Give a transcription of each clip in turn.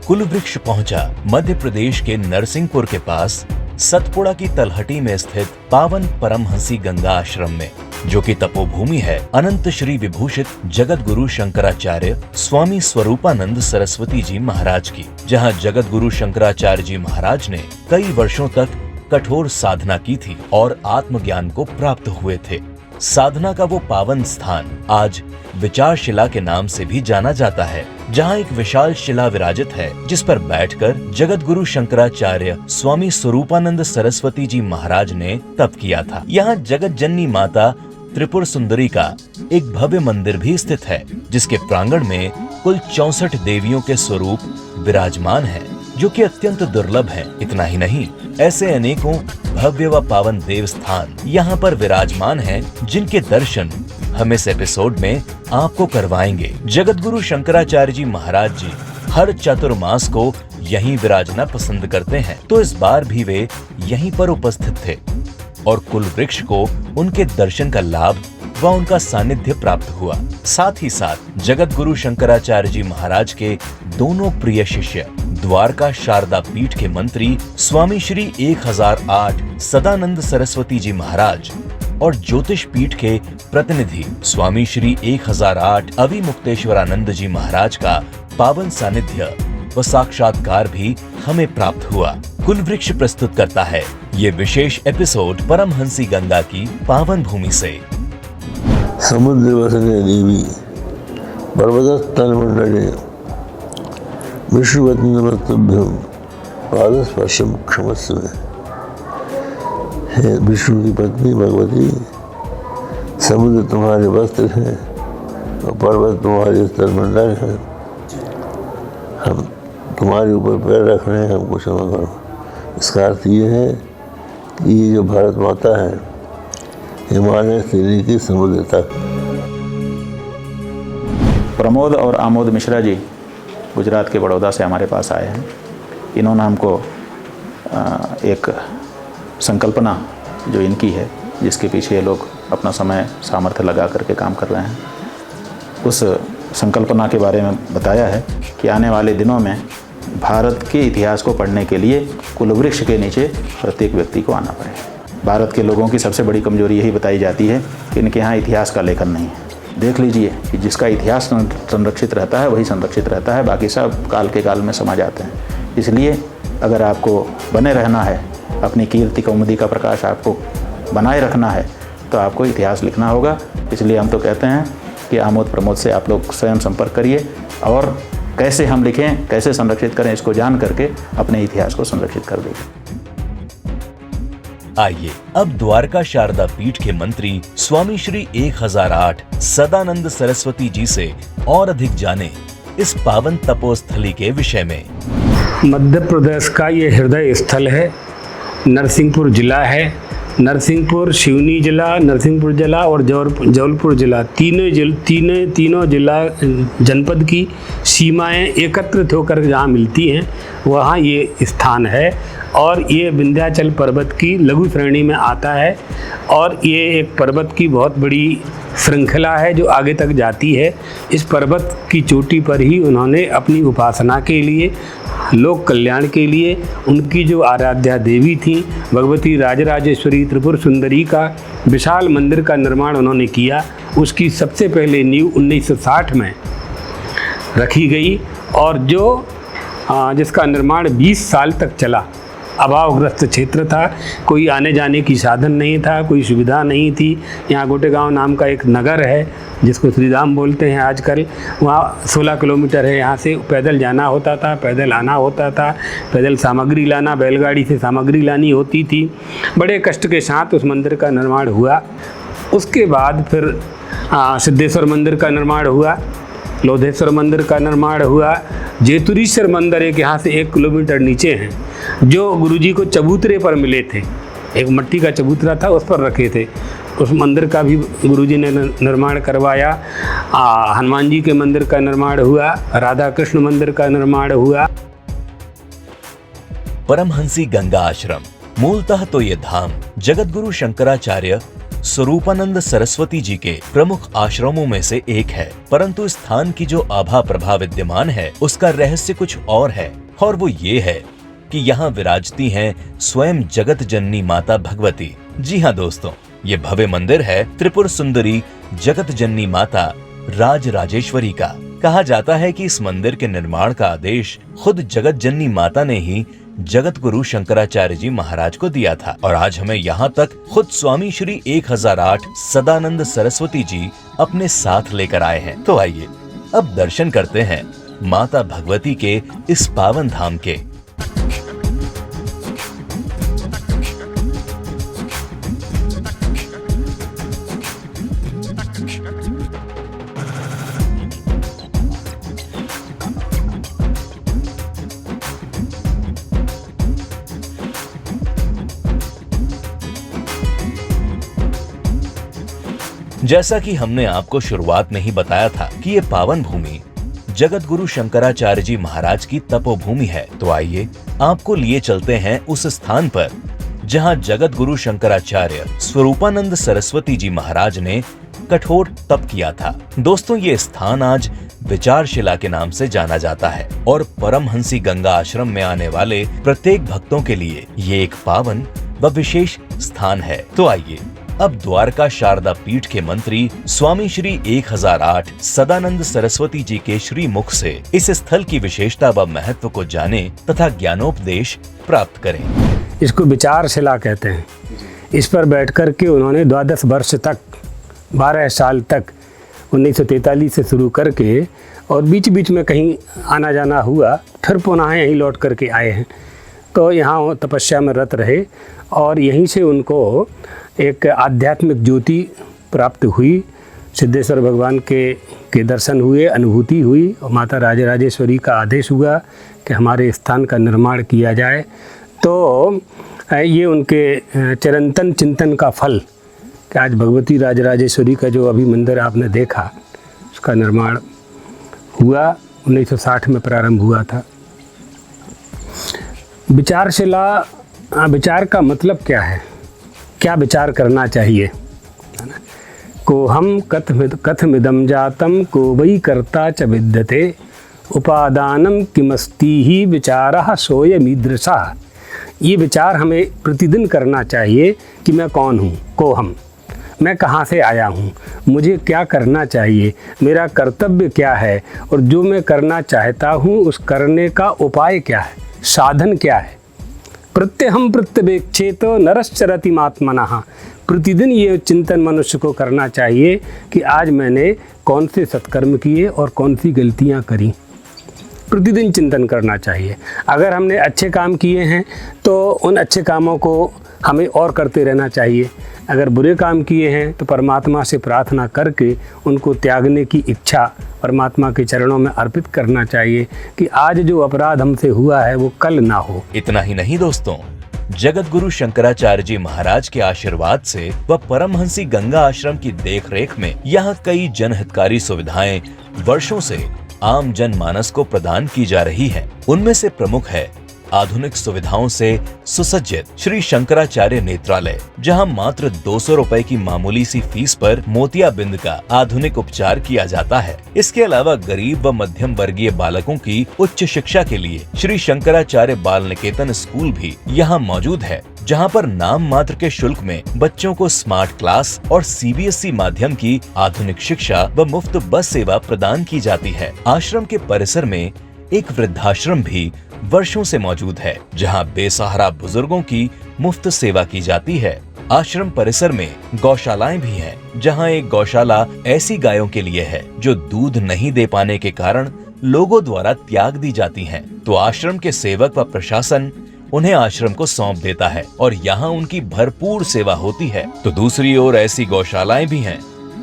कुलवृक्ष पहुंचा मध्य प्रदेश के नरसिंहपुर के पास सतपुड़ा की तलहटी में स्थित पावन परमहंसी गंगा आश्रम में, जो कि तपोभूमि है अनंत श्री विभूषित जगत गुरु शंकराचार्य स्वामी स्वरूपानंद सरस्वती जी महाराज की, जहां जगत गुरु शंकराचार्य जी महाराज ने कई वर्षों तक कठोर साधना की थी और आत्मज्ञान को प्राप्त हुए थे। साधना का वो पावन स्थान आज विचार शिला के नाम से भी जाना जाता है, जहाँ एक विशाल शिला विराजित है, जिस पर बैठकर जगत गुरु शंकराचार्य स्वामी स्वरूपानंद सरस्वती जी महाराज ने तप किया था। यहाँ जगत जननी माता त्रिपुर सुंदरी का एक भव्य मंदिर भी स्थित है, जिसके प्रांगण में कुल 64 देवियों के स्वरूप विराजमान है, जो कि अत्यंत दुर्लभ है। इतना ही नहीं, ऐसे अनेकों भव्य व पावन देव स्थान यहाँ पर विराजमान हैं, जिनके दर्शन हम इस एपिसोड में आपको करवाएंगे। जगत गुरु शंकराचार्य जी महाराज जी हर चातुर्मास को यहीं विराजना पसंद करते हैं, तो इस बार भी वे यहीं पर उपस्थित थे और कुल वृक्ष को उनके दर्शन का लाभ व उनका सानिध्य प्राप्त हुआ। साथ ही साथ जगत गुरु शंकराचार्य जी महाराज के दोनों प्रिय शिष्य द्वारका शारदा पीठ के मंत्री स्वामी श्री 1008 सदानंद सरस्वती जी महाराज और ज्योतिष पीठ के प्रतिनिधि स्वामी श्री 1008 अविमुक्तेश्वरानंद जी महाराज का पावन सानिध्य व साक्षात्कार भी हमें प्राप्त हुआ। कुल वृक्ष प्रस्तुत करता है ये विशेष एपिसोड परमहंसी गंगा की पावन भूमि से। समुद्र वसने देवी पर्वतस्थल मंडले विष्णुवती नमस्तुभ्यं पादस्पर्शम क्षमस्व। हे विष्णु की पत्नी भगवती, समुद्र तुम्हारे वस्त्र है और पर्वत तुम्हारे स्थलमंडल है। हम तुम्हारे ऊपर पैर रख रहे हैं, हमको क्षमा करो। इसका अर्थ ये है कि ये जो भारत माता है, हिमालय से लेकर समुद्र तक। प्रमोद और आमोद मिश्रा जी गुजरात के बड़ौदा से हमारे पास आए हैं। इन्होंने हमको एक संकल्पना जो इनकी है, जिसके पीछे ये लोग अपना समय सामर्थ्य लगा करके काम कर रहे हैं, उस संकल्पना के बारे में बताया है कि आने वाले दिनों में भारत के इतिहास को पढ़ने के लिए कुलवृक्ष के नीचे प्रत्येक व्यक्ति को आना पड़े। भारत के लोगों की सबसे बड़ी कमजोरी यही बताई जाती है कि इनके यहाँ इतिहास का लेखन नहीं है। देख लीजिए कि जिसका इतिहास संरक्षित रहता है वही संरक्षित रहता है, बाकी सब काल के काल में समा जाते हैं। इसलिए अगर आपको बने रहना है, अपनी कीर्ति कौमुदी का प्रकाश आपको बनाए रखना है, तो आपको इतिहास लिखना होगा। इसलिए हम तो कहते हैं कि आमोद प्रमोद से आप लोग स्वयं संपर्क करिए और कैसे हम लिखें, कैसे संरक्षित करें, इसको जान करके अपने इतिहास को संरक्षित कर देंगे। आइए अब द्वारका शारदा पीठ के मंत्री स्वामी श्री 1008 सदानंद सरस्वती जी से और अधिक जाने इस पावन तपोस्थली के विषय में। मध्य प्रदेश का ये हृदय स्थल है, नरसिंहपुर जिला है। नरसिंहपुर, सिवनी जिला, नरसिंहपुर जिला और जबलपुर जिला, तीनों जिला जनपद की सीमाएं एकत्रित होकर जहाँ मिलती हैं, वहाँ ये स्थान है। और ये विंध्याचल पर्वत की लघु श्रेणी में आता है और ये एक पर्वत की बहुत बड़ी श्रृंखला है जो आगे तक जाती है। इस पर्वत की चोटी पर ही उन्होंने अपनी उपासना के लिए, लोक कल्याण के लिए, उनकी जो आराध्या देवी थी भगवती राजराजेश्वरी त्रिपुर सुंदरी का विशाल मंदिर का निर्माण उन्होंने किया। उसकी सबसे पहले नींव 1960 में रखी गई और जिसका निर्माण 20 साल तक चला। अभावग्रस्त क्षेत्र था, कोई आने जाने की साधन नहीं था, कोई सुविधा नहीं थी। यहाँ गोटेगांव नाम का एक नगर है जिसको श्रीधाम बोलते हैं आजकल, वहाँ 16 किलोमीटर है। यहाँ से पैदल जाना होता था, पैदल आना होता था, पैदल सामग्री लाना, बैलगाड़ी से सामग्री लानी होती थी। बड़े कष्ट के साथ उस मंदिर का निर्माण हुआ। उसके बाद फिर सिद्धेश्वर मंदिर का निर्माण हुआ, लोधेश्वर मंदिर का निर्माण हुआ, जेतुरीश्वर मंदिर एक यहाँ से 1 किलोमीटर नीचे है, जो गुरुजी को चबूतरे पर मिले थे। एक मिट्टी का चबूतरा था, उस पर रखे थे। उस मंदिर का भी गुरुजी ने निर्माण करवाया। हनुमान जी के मंदिर का निर्माण हुआ, राधा कृष्ण मंदिर का निर्माण हुआ। परमहंसी गंगा आश्रम मूलतः तो ये धाम जगत गुरु शंकराचार्य स्वरूपानंद सरस्वती जी के प्रमुख आश्रमों में से एक है, परंतु इस स्थान की जो आभा प्रभा विद्यमान है उसका रहस्य कुछ और है, और वो ये है कि यहाँ विराजती हैं स्वयं जगत जननी माता भगवती। जी हाँ दोस्तों, ये भव्य मंदिर है त्रिपुर सुंदरी जगत जननी माता राज राजेश्वरी का। कहा जाता है कि इस मंदिर के निर्माण का आदेश खुद जगत जननी माता ने ही जगत गुरु शंकराचार्य जी महाराज को दिया था, और आज हमें यहाँ तक खुद स्वामी श्री 1008 सदानंद सरस्वती जी अपने साथ लेकर आए हैं। तो आइए अब दर्शन करते हैं माता भगवती के इस पावन धाम के। जैसा कि हमने आपको शुरुआत में ही बताया था कि ये पावन भूमि जगत गुरु शंकराचार्य जी महाराज की तपोभूमि है, तो आइए आपको लिए चलते हैं उस स्थान पर जहां जगत गुरु शंकराचार्य स्वरूपानंद सरस्वती जी महाराज ने कठोर तप किया था। दोस्तों, ये स्थान आज विचारशिला के नाम से जाना जाता है और परमहंसी गंगा आश्रम में आने वाले प्रत्येक भक्तों के लिए ये एक पावन व विशेष स्थान है। तो आइए अब द्वारका शारदा पीठ के मंत्री स्वामी श्री 1008 सदानंद सरस्वती जी के श्री मुख से इस स्थल की विशेषता व महत्व को जाने तथा ज्ञानोपदेश प्राप्त करें। इसको विचारशिला कहते हैं। इस पर बैठकर के उन्होंने 12 वर्ष तक 12 साल तक 1943 से शुरू करके और बीच बीच में कहीं आना जाना हुआ, फिर पुनः यहीं लौट करके आए हैं। तो यहाँ तपस्या में रत रहे और यहीं से उनको एक आध्यात्मिक ज्योति प्राप्त हुई। सिद्धेश्वर भगवान के दर्शन हुए, अनुभूति हुई और माता राजराजेश्वरी का आदेश हुआ कि हमारे स्थान का निर्माण किया जाए। तो ये उनके चिरंतन चिंतन का फल कि आज भगवती राजराजेश्वरी का जो अभी मंदिर आपने देखा उसका निर्माण हुआ, 1960 में प्रारंभ हुआ था। विचारशिला, विचार का मतलब क्या है, क्या विचार करना चाहिए। को हम कथमिदं जातम को वै कर्ता च विद्यते उपादानम किमस्ति ही विचारः सोयमीदृशः। ये विचार हमें प्रतिदिन करना चाहिए कि मैं कौन हूँ, को हम, मैं कहाँ से आया हूँ, मुझे क्या करना चाहिए, मेरा कर्तव्य क्या है और जो मैं करना चाहता हूँ उस करने का उपाय क्या है, साधन क्या है। प्रत्यहम प्रत्यवेक्षेत नरश्चरतिमात्मनः। प्रतिदिन ये चिंतन मनुष्य को करना चाहिए कि आज मैंने कौन से सत्कर्म किए और कौन सी गलतियाँ करी। प्रतिदिन चिंतन करना चाहिए। अगर हमने अच्छे काम किए हैं तो उन अच्छे कामों को हमें और करते रहना चाहिए। अगर बुरे काम किए हैं तो परमात्मा से प्रार्थना करके उनको त्यागने की इच्छा परमात्मा के चरणों में अर्पित करना चाहिए कि आज जो अपराध हमसे हुआ है वो कल ना हो। इतना ही नहीं दोस्तों, जगत गुरु शंकराचार्य जी महाराज के आशीर्वाद से व परमहंसी गंगा आश्रम की देखरेख में यहाँ कई जनहितकारी सुविधाएं वर्षों से आम जनमानस को प्रदान की जा रही है। उनमें से प्रमुख है आधुनिक सुविधाओं से सुसज्जित श्री शंकराचार्य नेत्रालय, जहां मात्र 200 रुपए की मामूली सी फीस पर मोतियाबिंद का आधुनिक उपचार किया जाता है। इसके अलावा गरीब व मध्यम वर्गीय बालकों की उच्च शिक्षा के लिए श्री शंकराचार्य बाल निकेतन स्कूल भी यहाँ मौजूद है, जहां पर नाम मात्र के शुल्क में बच्चों को स्मार्ट क्लास और CBSE माध्यम की आधुनिक शिक्षा व मुफ्त बस सेवा प्रदान की जाती है। आश्रम के परिसर में एक वृद्धाश्रम भी वर्षों से मौजूद है, जहां बेसहारा बुजुर्गों की मुफ्त सेवा की जाती है। आश्रम परिसर में गौशालाएं भी हैं, जहां एक गौशाला ऐसी गायों के लिए है जो दूध नहीं दे पाने के कारण लोगों द्वारा त्याग दी जाती हैं। तो आश्रम के सेवक व प्रशासन उन्हें आश्रम को सौंप देता है और यहाँ उनकी भरपूर सेवा होती है। तो दूसरी ओर ऐसी गौशालाएं भी हैं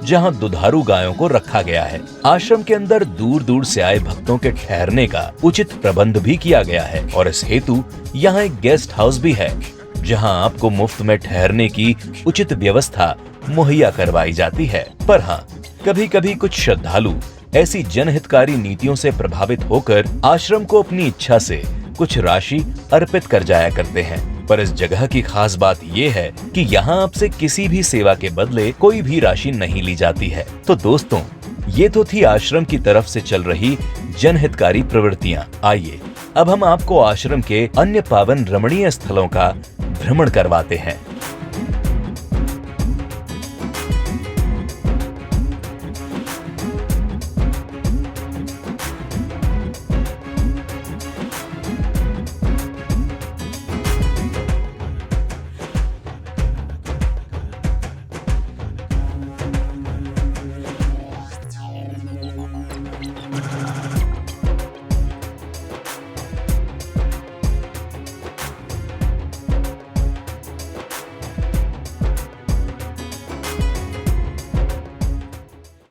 जहां दुधारू गायों को रखा गया है। आश्रम के अंदर दूर दूर से आए भक्तों के ठहरने का उचित प्रबंध भी किया गया है और इस हेतु यहाँ एक गेस्ट हाउस भी है, जहां आपको मुफ्त में ठहरने की उचित व्यवस्था मुहैया करवाई जाती है। पर हाँ, कभी कभी कुछ श्रद्धालु ऐसी जनहितकारी नीतियों से प्रभावित होकर आश्रम को अपनी इच्छा से कुछ राशि अर्पित कर जाया करते हैं। पर इस जगह की खास बात ये है कि यहाँ आपसे किसी भी सेवा के बदले कोई भी राशि नहीं ली जाती है। तो दोस्तों, ये तो थी आश्रम की तरफ से चल रही जनहितकारी प्रवृत्तियाँ। आइए अब हम आपको आश्रम के अन्य पावन रमणीय स्थलों का भ्रमण करवाते हैं।